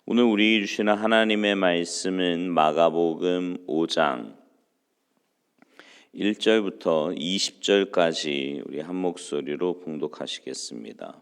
오늘 우리에게 주시는 하나님의 말씀은 마가복음 5장 1절부터 20절까지 우리 한 목소리로 봉독하시겠습니다.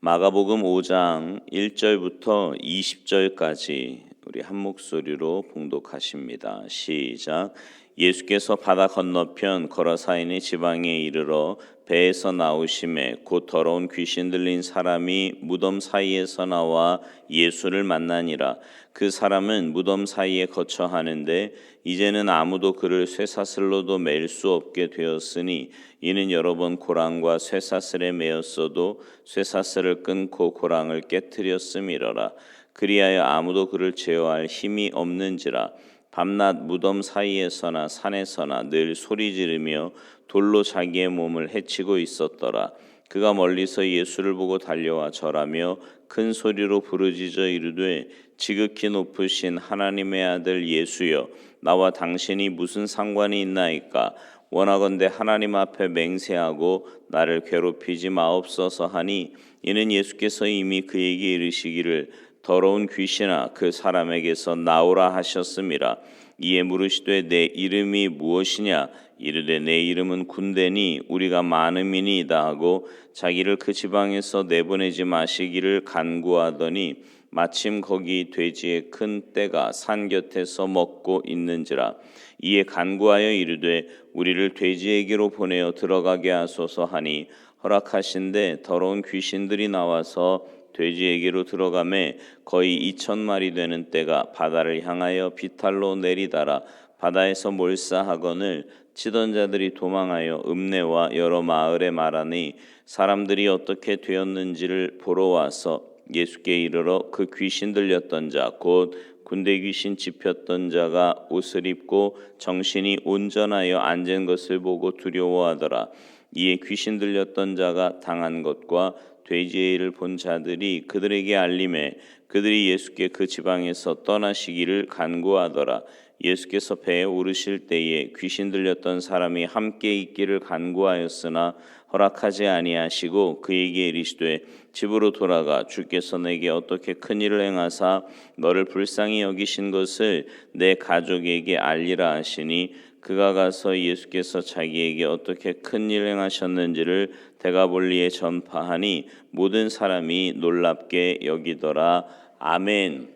마가복음 5장 1절부터 20절까지 우리 한 목소리로 봉독하십니다. 시작. 예수께서 바다 건너편 거라사인의 지방에 이르러 배에서 나오심에 곧 더러운 귀신 들린 사람이 무덤 사이에서 나와 예수를 만나니라. 그 사람은 무덤 사이에 거처 하는데 이제는 아무도 그를 쇠사슬로도 맬 수 없게 되었으니 이는 여러 번 고랑과 쇠사슬에 매었어도 쇠사슬을 끊고 고랑을 깨뜨렸음이러라. 그리하여 아무도 그를 제어할 힘이 없는지라. 밤낮 무덤 사이에서나 산에서나 늘 소리 지르며 돌로 자기의 몸을 해치고 있었더라. 그가 멀리서 예수를 보고 달려와 절하며 큰 소리로 부르짖어 이르되 지극히 높으신 하나님의 아들 예수여, 나와 당신이 무슨 상관이 있나이까? 원하건대 하나님 앞에 맹세하고 나를 괴롭히지 마옵소서 하니, 이는 예수께서 이미 그에게 이르시기를 더러운 귀신아 그 사람에게서 나오라 하셨음이라. 이에 물으시되 내 이름이 무엇이냐? 이르되 내 이름은 군대니 우리가 많음이니이다 하고 자기를 그 지방에서 내보내지 마시기를 간구하더니 마침 거기 돼지의 큰 떼가 산 곁에서 먹고 있는지라. 이에 간구하여 이르되 우리를 돼지에게로 보내어 들어가게 하소서 하니 허락하신대 더러운 귀신들이 나와서 돼지에게로 들어가매 거의 2,000마리 되는 떼가 바다를 향하여 비탈로 내리달아 바다에서 몰사하거늘 치던 자들이 도망하여 읍내와 여러 마을에 말하니 사람들이 어떻게 되었는지를 보러 와서 예수께 이르러 그 귀신 들렸던 자 곧 군대 귀신 집혔던 자가 옷을 입고 정신이 온전하여 앉은 것을 보고 두려워하더라. 이에 귀신 들렸던 자가 당한 것과 돼지의 일을 본 자들이 그들에게 알림해 그들이 예수께 그 지방에서 떠나시기를 간구하더라. 예수께서 배에 오르실 때에 귀신 들렸던 사람이 함께 있기를 간구하였으나 허락하지 아니하시고 그에게 이르시되 집으로 돌아가 주께서 내게 어떻게 큰 일을 행하사 너를 불쌍히 여기신 것을 내 가족에게 알리라 하시니 그가 가서 예수께서 자기에게 어떻게 큰 일을 행하셨는지를 데가볼리에 전파하니 모든 사람이 놀랍게 여기더라. 아멘.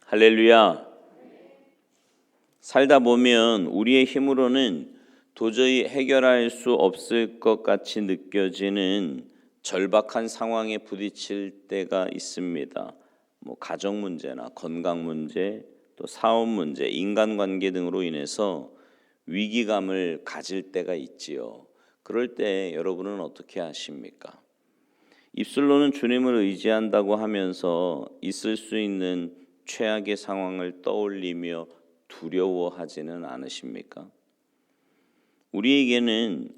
할렐루야. 살다 보면 우리의 힘으로는 도저히 해결할 수 없을 것 같이 느껴지는 절박한 상황에 부딪힐 때가 있습니다. 가정 문제나 건강 문제, 또 사업 문제, 인간관계 등으로 인해서 위기감을 가질 때가 있지요. 그럴 때 여러분은 어떻게 하십니까? 입술로는 주님을 의지한다고 하면서 있을 수 있는 최악의 상황을 떠올리며 두려워하지는 않으십니까? 우리에게는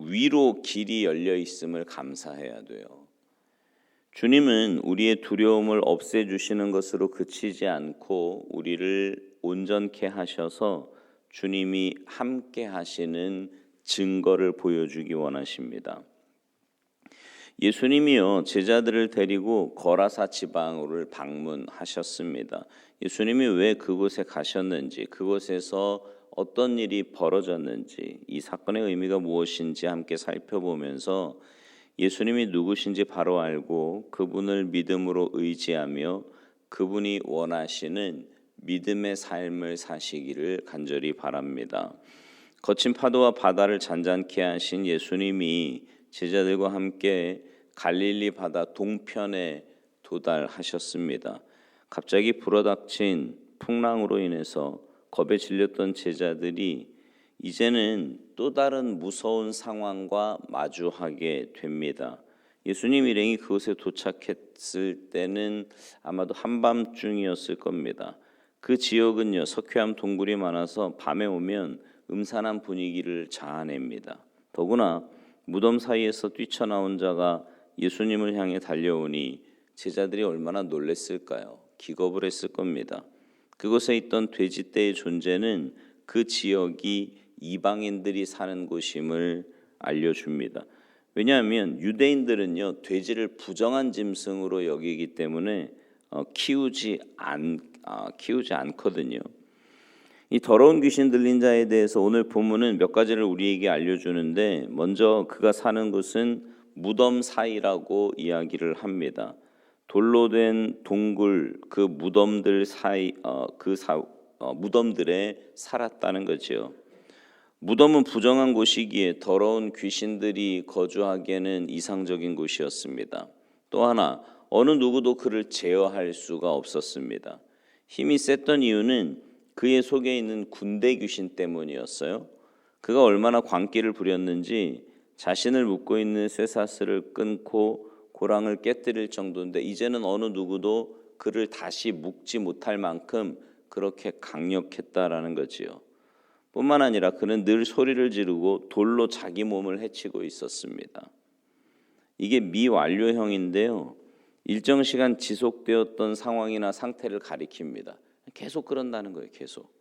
위로 길이 열려 있음을 감사해야 돼요. 주님은 우리의 두려움을 없애주시는 것으로 그치지 않고 우리를 온전케 하셔서 주님이 함께 하시는 증거를 보여주기 원하십니다. 예수님이요 제자들을 데리고 거라사 지방을 방문하셨습니다. 예수님이 왜 그곳에 가셨는지, 그곳에서 어떤 일이 벌어졌는지, 이 사건의 의미가 무엇인지 함께 살펴보면서 예수님이 누구신지 바로 알고 그분을 믿음으로 의지하며 그분이 원하시는 믿음의 삶을 사시기를 간절히 바랍니다. 거친 파도와 바다를 잔잔케 하신 예수님이 제자들과 함께 갈릴리 바다 동편에 도달하셨습니다. 갑자기 불어닥친 풍랑으로 인해서 겁에 질렸던 제자들이 이제는 또 다른 무서운 상황과 마주하게 됩니다. 예수님 일행이 그곳에 도착했을 때는 아마도 한밤중이었을 겁니다. 그 지역은요 석회암 동굴이 많아서 밤에 오면 음산한 분위기를 자아냅니다. 더구나 무덤 사이에서 뛰쳐나온 자가 예수님을 향해 달려오니 제자들이 얼마나 놀랐을까요? 기겁을 했을 겁니다. 그곳에 있던 돼지떼의 존재는 그 지역이 이방인들이 사는 곳임을 알려줍니다. 왜냐하면 유대인들은요 돼지를 부정한 짐승으로 여기기 때문에 키우지 않거든요. 이 더러운 귀신 들린 자에 대해서 오늘 본문은 몇 가지를 우리에게 알려주는데, 먼저 그가 사는 곳은 무덤 사이라고 이야기를 합니다. 돌로 된 동굴, 그 무덤들 사이, 무덤들에 살았다는 거죠. 무덤은 부정한 곳이기에 더러운 귀신들이 거주하기에는 이상적인 곳이었습니다. 또 하나, 어느 누구도 그를 제어할 수가 없었습니다. 힘이 셌던 이유는 그의 속에 있는 군대 귀신 때문이었어요. 그가 얼마나 광기를 부렸는지 자신을 묶고 있는 쇠사슬을 끊고 고랑을 깨뜨릴 정도인데, 이제는 어느 누구도 그를 다시 묶지 못할 만큼 그렇게 강력했다라는 거지요. 뿐만 아니라 그는 늘 소리를 지르고 돌로 자기 몸을 해치고 있었습니다. 이게 미완료형인데요, 일정 시간 지속되었던 상황이나 상태를 가리킵니다. 계속 그런다는 거예요. 계속.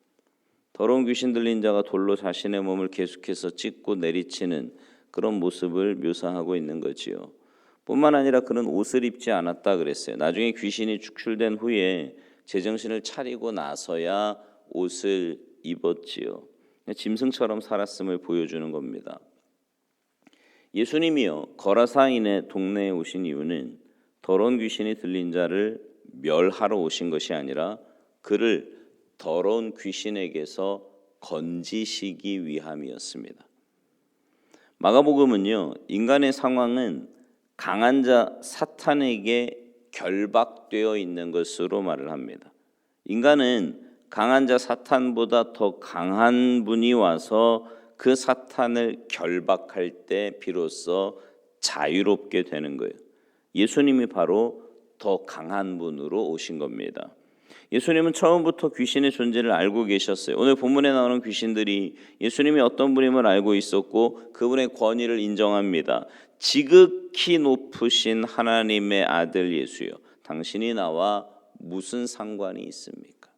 더러운 귀신 들린 자가 돌로 자신의 몸을 계속해서 찢고 내리치는 그런 모습을 묘사하고 있는 거지요. 뿐만 아니라 그는 옷을 입지 않았다 그랬어요. 나중에 귀신이 축출된 후에 제정신을 차리고 나서야 옷을 입었지요. 짐승처럼 살았음을 보여주는 겁니다. 예수님이요 거라사인의 동네에 오신 이유는 더러운 귀신이 들린 자를 멸하러 오신 것이 아니라 그를 더러운 귀신에게서 건지시기 위함이었습니다. 마가복음은요, 인간의 상황은 강한 자 사탄에게 결박되어 있는 것으로 말을 합니다. 인간은 강한 자 사탄보다 더 강한 분이 와서 그 사탄을 결박할 때 비로소 자유롭게 되는 거예요. 예수님이 바로 더 강한 분으로 오신 겁니다. 예수님은 처음부터 귀신의 존재를 알고 계셨어요. 오늘 본문에 나오는 귀신들이 예수님이 어떤 분임을 알고 있었고 그분의 권위를 인정합니다. 지극히 높으신 하나님의 아들 예수여, 당신이 나와 무슨 상관이 있습니까?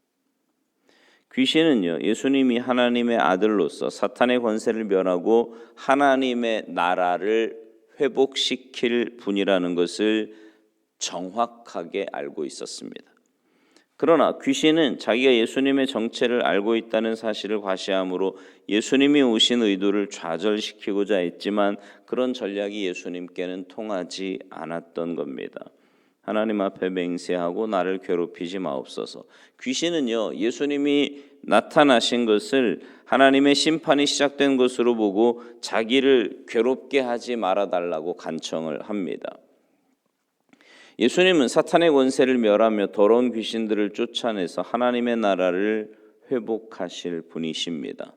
귀신은요, 예수님이 하나님의 아들로서 사탄의 권세를 멸하고 하나님의 나라를 회복시킬 분이라는 것을 정확하게 알고 있었습니다. 그러나 귀신은 자기가 예수님의 정체를 알고 있다는 사실을 과시함으로 예수님이 오신 의도를 좌절시키고자 했지만 그런 전략이 예수님께는 통하지 않았던 겁니다. 하나님 앞에 맹세하고 나를 괴롭히지 마옵소서. 귀신은요, 예수님이 나타나신 것을 하나님의 심판이 시작된 것으로 보고 자기를 괴롭게 하지 말아달라고 간청을 합니다. 예수님은 사탄의 권세를 멸하며 더러운 귀신들을 쫓아내서 하나님의 나라를 회복하실 분이십니다.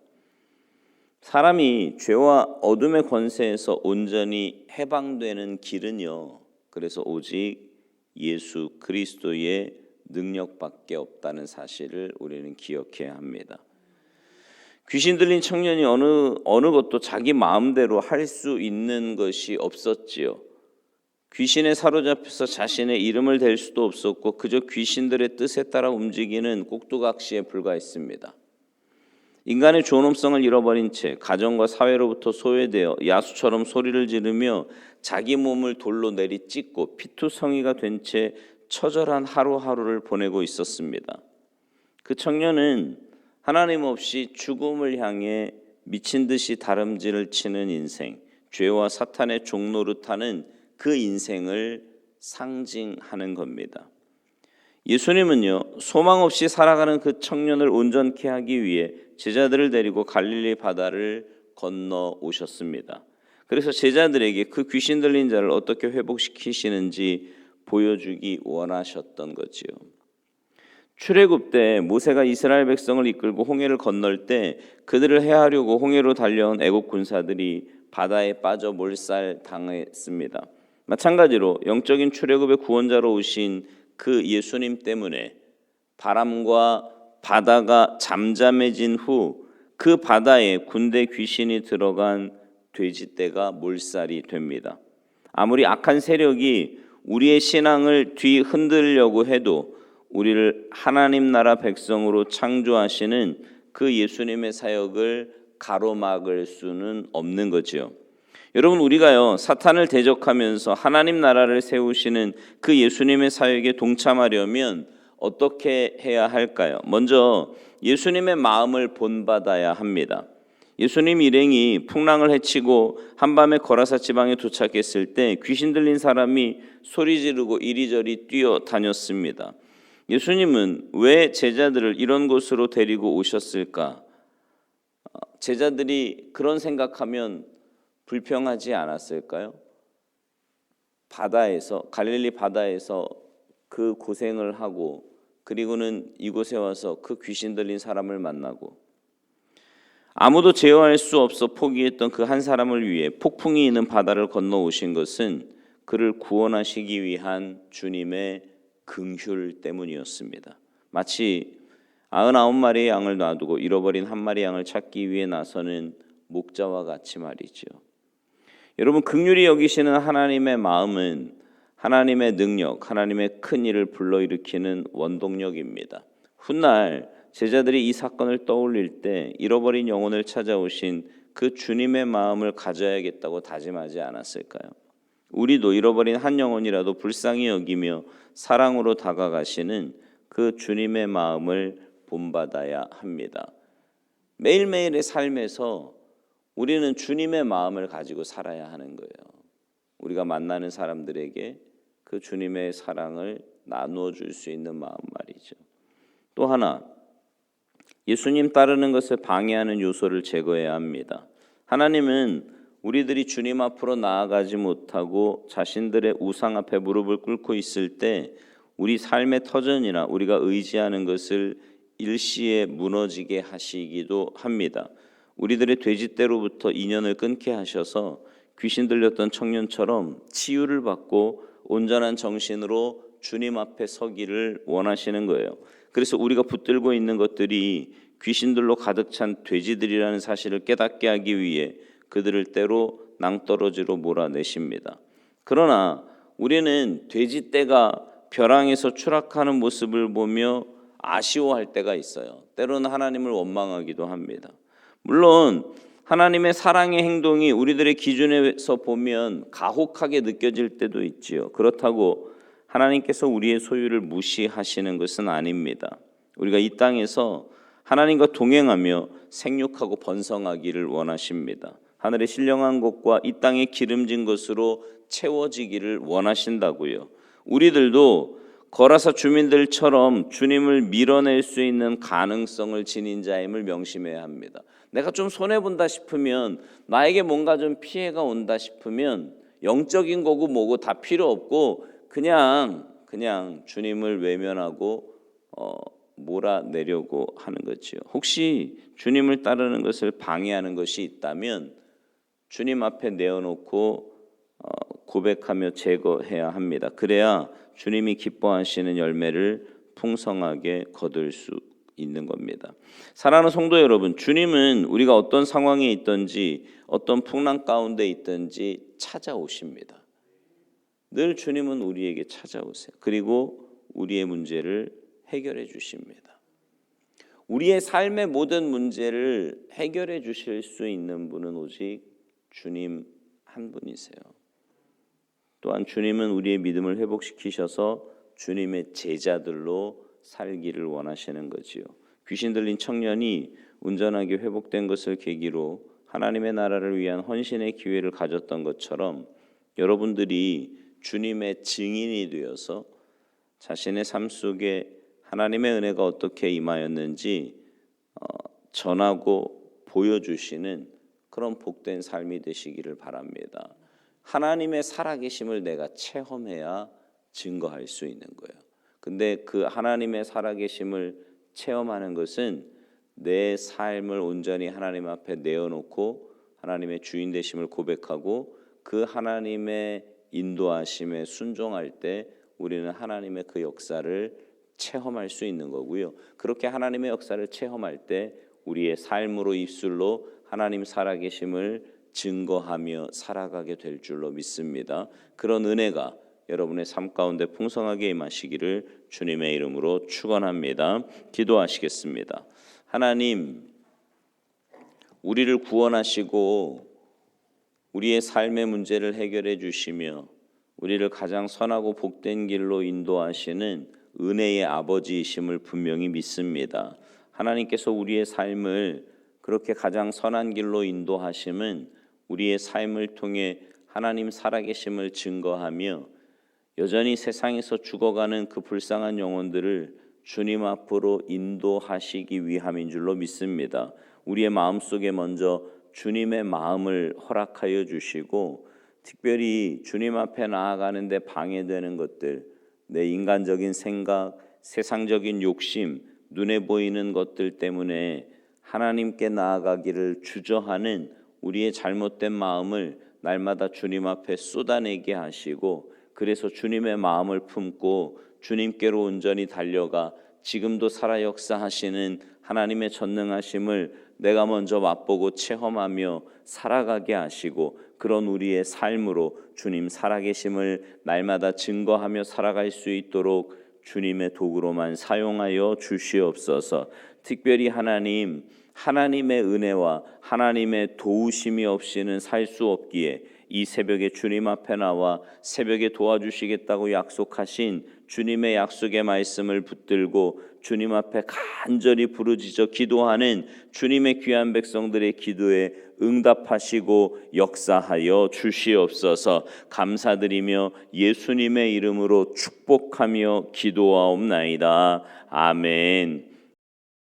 사람이 죄와 어둠의 권세에서 온전히 해방되는 길은요, 그래서 오직 예수 그리스도의 능력밖에 없다는 사실을 우리는 기억해야 합니다. 귀신 들린 청년이 어느 것도 자기 마음대로 할 수 있는 것이 없었지요. 귀신에 사로잡혀서 자신의 이름을 댈 수도 없었고 그저 귀신들의 뜻에 따라 움직이는 꼭두각시에 불과했습니다. 인간의 존엄성을 잃어버린 채 가정과 사회로부터 소외되어 야수처럼 소리를 지르며 자기 몸을 돌로 내리찢고 피투성이가 된 채 처절한 하루하루를 보내고 있었습니다. 그 청년은 하나님 없이 죽음을 향해 미친 듯이 다름질을 치는 인생, 죄와 사탄의 종노릇하는 그 인생을 상징하는 겁니다. 예수님은요, 소망 없이 살아가는 그 청년을 온전케 하기 위해 제자들을 데리고 갈릴리 바다를 건너 오셨습니다. 그래서 제자들에게 그 귀신 들린 자를 어떻게 회복시키시는지 보여주기 원하셨던 거지요. 출애굽 때 모세가 이스라엘 백성을 이끌고 홍해를 건널 때 그들을 해하려고 홍해로 달려온 애국 군사들이 바다에 빠져 몰살 당했습니다. 마찬가지로 영적인 출애굽의 구원자로 오신 그 예수님 때문에 바람과 바다가 잠잠해진 후 그 바다에 군대 귀신이 들어간 돼지떼가 몰살이 됩니다. 아무리 악한 세력이 우리의 신앙을 뒤흔들려고 해도 우리를 하나님 나라 백성으로 창조하시는 그 예수님의 사역을 가로막을 수는 없는 거지요. 여러분, 우리가요 사탄을 대적하면서 하나님 나라를 세우시는 그 예수님의 사역에 동참하려면 어떻게 해야 할까요? 먼저 예수님의 마음을 본받아야 합니다. 예수님 일행이 풍랑을 헤치고 한밤에 거라사 지방에 도착했을 때 귀신 들린 사람이 소리 지르고 이리저리 뛰어다녔습니다. 예수님은 왜 제자들을 이런 곳으로 데리고 오셨을까? 제자들이 그런 생각하면 불평하지 않았을까요? 갈릴리 바다에서 그 고생을 하고 그리고는 이곳에 와서 그 귀신 들린 사람을 만나고 아무도 제어할 수 없어 포기했던 그 한 사람을 위해 폭풍이 있는 바다를 건너오신 것은 그를 구원하시기 위한 주님의 긍휼 때문이었습니다. 마치 99마리의 양을 놔두고 잃어버린 한 마리 양을 찾기 위해 나서는 목자와 같이 말이죠. 여러분, 긍휼히 여기시는 하나님의 마음은 하나님의 능력, 하나님의 큰 일을 불러일으키는 원동력입니다. 훗날 제자들이 이 사건을 떠올릴 때 잃어버린 영혼을 찾아오신 그 주님의 마음을 가져야겠다고 다짐하지 않았을까요? 우리도 잃어버린 한 영혼이라도 불쌍히 여기며 사랑으로 다가가시는 그 주님의 마음을 본받아야 합니다. 매일매일의 삶에서 우리는 주님의 마음을 가지고 살아야 하는 거예요. 우리가 만나는 사람들에게 그 주님의 사랑을 나누어 줄 수 있는 마음 말이죠. 또 하나, 예수님 따르는 것을 방해하는 요소를 제거해야 합니다. 하나님은 우리들이 주님 앞으로 나아가지 못하고 자신들의 우상 앞에 무릎을 꿇고 있을 때 우리 삶의 터전이나 우리가 의지하는 것을 일시에 무너지게 하시기도 합니다. 우리들의 돼지떼로부터 인연을 끊게 하셔서 귀신 들렸던 청년처럼 치유를 받고 온전한 정신으로 주님 앞에 서기를 원하시는 거예요. 그래서 우리가 붙들고 있는 것들이 귀신들로 가득 찬 돼지들이라는 사실을 깨닫게 하기 위해 그들을 때로 낭떠러지로 몰아내십니다. 그러나 우리는 돼지떼가 벼랑에서 추락하는 모습을 보며 아쉬워할 때가 있어요. 때로는 하나님을 원망하기도 합니다. 물론 하나님의 사랑의 행동이 우리들의 기준에서 보면 가혹하게 느껴질 때도 있지요. 그렇다고 하나님께서 우리의 소유를 무시하시는 것은 아닙니다. 우리가 이 땅에서 하나님과 동행하며 생육하고 번성하기를 원하십니다. 하늘의 신령한 것과 이 땅의 기름진 것으로 채워지기를 원하신다고요. 우리들도 거라사 주민들처럼 주님을 밀어낼 수 있는 가능성을 지닌 자임을 명심해야 합니다. 내가 좀 손해본다 싶으면, 나에게 뭔가 좀 피해가 온다 싶으면 영적인 거고 뭐고 다 필요 없고 그냥 주님을 외면하고 몰아내려고 하는 거지요. 혹시 주님을 따르는 것을 방해하는 것이 있다면 주님 앞에 내어놓고 고백하며 제거해야 합니다. 그래야 주님이 기뻐하시는 열매를 풍성하게 거둘 수 있는 겁니다. 사랑하는 성도 여러분, 주님은 우리가 어떤 상황에 있든지 어떤 풍랑 가운데 있든지 찾아오십니다. 늘 주님은 우리에게 찾아오세요. 그리고 우리의 문제를 해결해 주십니다. 우리의 삶의 모든 문제를 해결해 주실 수 있는 분은 오직 주님 한 분이세요. 또한 주님은 우리의 믿음을 회복시키셔서 주님의 제자들로 살기를 원하시는 거지요. 귀신 들린 청년이 온전하게 회복된 것을 계기로 하나님의 나라를 위한 헌신의 기회를 가졌던 것처럼 여러분들이 주님의 증인이 되어서 자신의 삶 속에 하나님의 은혜가 어떻게 임하였는지 전하고 보여주시는 그런 복된 삶이 되시기를 바랍니다. 하나님의 살아계심을 내가 체험해야 증거할 수 있는 거예요. 근데 그 하나님의 살아계심을 체험하는 것은 내 삶을 온전히 하나님 앞에 내어놓고 하나님의 주인 되심을 고백하고 그 하나님의 인도하심에 순종할 때 우리는 하나님의 그 역사를 체험할 수 있는 거고요. 그렇게 하나님의 역사를 체험할 때 우리의 삶으로 입술로 하나님 살아계심을 증거하며 살아가게 될 줄로 믿습니다. 그런 은혜가 여러분의 삶 가운데 풍성하게 임하시기를 주님의 이름으로 축원합니다. 기도하시겠습니다. 하나님, 우리를 구원하시고 우리의 삶의 문제를 해결해 주시며 우리를 가장 선하고 복된 길로 인도하시는 은혜의 아버지이심을 분명히 믿습니다. 하나님께서 우리의 삶을 그렇게 가장 선한 길로 인도하심은 우리의 삶을 통해 하나님 살아계심을 증거하며 여전히 세상에서 죽어가는 그 불쌍한 영혼들을 주님 앞으로 인도하시기 위함인 줄로 믿습니다. 우리의 마음속에 먼저 주님의 마음을 허락하여 주시고 특별히 주님 앞에 나아가는데 방해되는 것들, 내 인간적인 생각, 세상적인 욕심, 눈에 보이는 것들 때문에 하나님께 나아가기를 주저하는 우리의 잘못된 마음을 날마다 주님 앞에 쏟아내게 하시고 그래서 주님의 마음을 품고 주님께로 온전히 달려가 지금도 살아 역사하시는 하나님의 전능하심을 내가 먼저 맛보고 체험하며 살아가게 하시고 그런 우리의 삶으로 주님 살아계심을 날마다 증거하며 살아갈 수 있도록 주님의 도구로만 사용하여 주시옵소서. 특별히 하나님의 은혜와 하나님의 도우심이 없이는 살 수 없기에 이 새벽에 주님 앞에 나와 새벽에 도와주시겠다고 약속하신 주님의 약속의 말씀을 붙들고 주님 앞에 간절히 부르짖어 기도하는 주님의 귀한 백성들의 기도에 응답하시고 역사하여 주시옵소서. 감사드리며 예수님의 이름으로 축복하며 기도하옵나이다. 아멘.